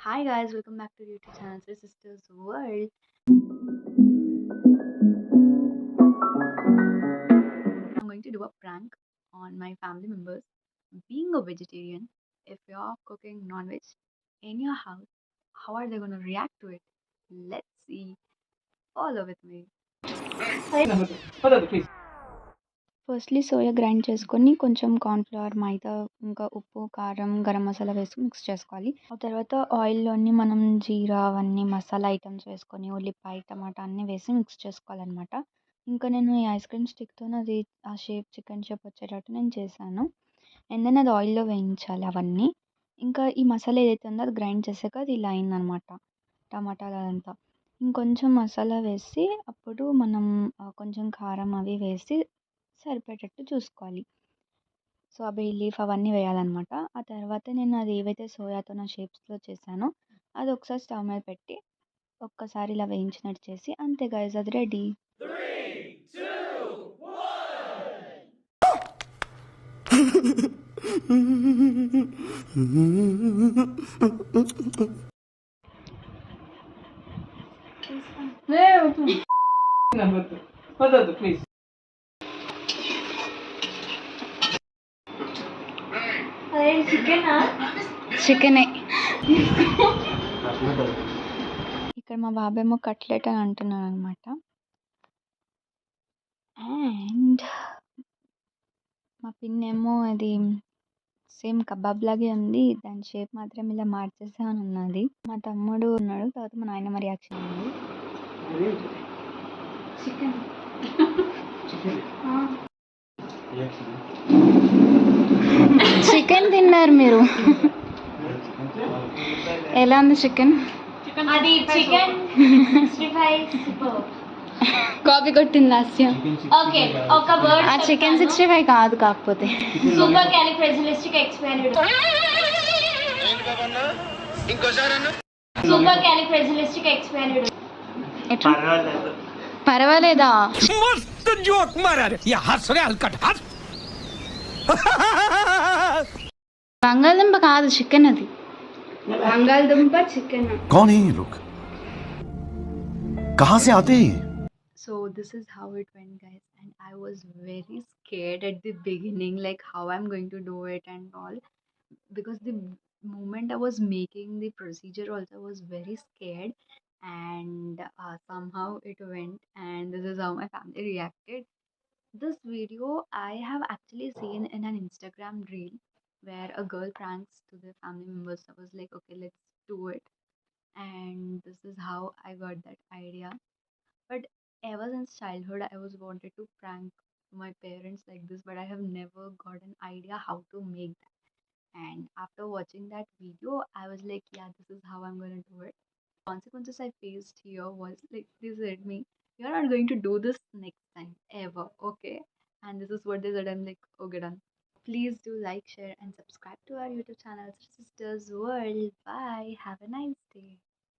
Hi guys, welcome back to YouTube channel Three Sisters World. I'm going to do a prank on my family members. Being a vegetarian, if you're cooking non-veg in your house, how are they going to react to it? Let's see. Follow with me. Firstly soya grind చేసుకొని, కొంచెం cornflour, మైదా, ఇంకా ఉప్పు, కారం, గరం మసాలా వేసి mix చేసుకోవాలి. ఆ తర్వాత ఆయిల్‌లోని మనం జీరా అవన్నీ మసాలా ఐటెమ్స్ వేసుకొని, ఉల్లిపాయ, టమాటా అన్నీ వేసి మిక్స్ చేసుకోవాలనమాట. ఇంకా నేను ఈ ఐస్ క్రీమ్ స్టిక్‌తోని అది ఆ షేప్ చికెన్ షేప్ వచ్చేటట్టు నేను చేశాను. అండ్ దెన్ అది ఆయిల్‌లో వేయించాలి అవన్నీ. ఇంకా ఈ మసాలా ఏదైతే ఉందో అది గ్రైండ్ చేసాక అది ఇలా అయిందనమాట. టమాటాలు అదంతా. ఇంకొంచెం మసాలా వేసి అప్పుడు మనం కొంచెం కారం అవి వేసి సరిపోయేటట్టు చూసుకోవాలి. సో, ఆ బే లీఫ్ అవన్నీ వేయాలనమాట. ఆ తర్వాత నేను అది ఏవైతే సోయాతో నా షేప్స్‌లో చేశానో అది ఒకసారి స్టవ్ మీద పెట్టి ఒక్కసారి ఇలా వేయించినట్టు చేసి అంతే గైస్ అది రెడీ. 3, 2, 1. ప్లీజ్. చికెనే. ఇక్కడ మా బాబేమో కట్లెట్ అని అంటున్నాడు అనమాట. అండ్ మా పిన్నేమో అది సేమ్ కబాబ్ లాగే ఉంది. దాని షేప్ మాత్రం ఇలా మార్చేసా అని ఉన్నది. మా తమ్ముడు ఉన్నాడు. తర్వాత మా నాయనమ్మ రియాక్షన్ ఉంది. చికెన్ చికెన్ తిన్నారు మీరు. ఎలా ఉంది చికెన్? అది చికెన్ 65 కాపీ కొట్టింది లాస్య. ఓకే ఒక వర్డ్ ఆ చికెన్ 65 కాదు, కాకపోతే సూపర్ క్యాలిఫ్రాజిలిస్టిక్ ఎక్స్పాండెడ్ సూపర్ క్యాలిఫ్రాజిలిస్టిక్ ఎక్స్పాండెడ్ పర్వాలేదా? मस्त जोक मारा रे या हंस रे हलकट हंस బంగాళదుంప కాదు, చికెన్ అది. బంగాళదుంప చికెన్. कौन है ये लोग? कहाँ से आते हैं? So this is how it went guys, and I was very scared at the beginning, like how I'm going to do it and all, because the moment I was making the procedure also I was very scared. And somehow it went, and this is how my family reacted. This video I have actually seen in an Instagram reel where a girl pranks to their family members. I was like, okay, let's do it. And this is how I got that idea. But ever since childhood, I was wanted to prank my parents like this, but I have never got an idea how to make that. And after watching that video, I was like, yeah, this is how I'm gonna do it. Consequences I faced here was like they said me, you're not going to do this next time ever, okay? And this is what they said. I'm like, okay, done. Please do like, share, and subscribe to our YouTube channel, Sisters World. Bye. Have a nice day.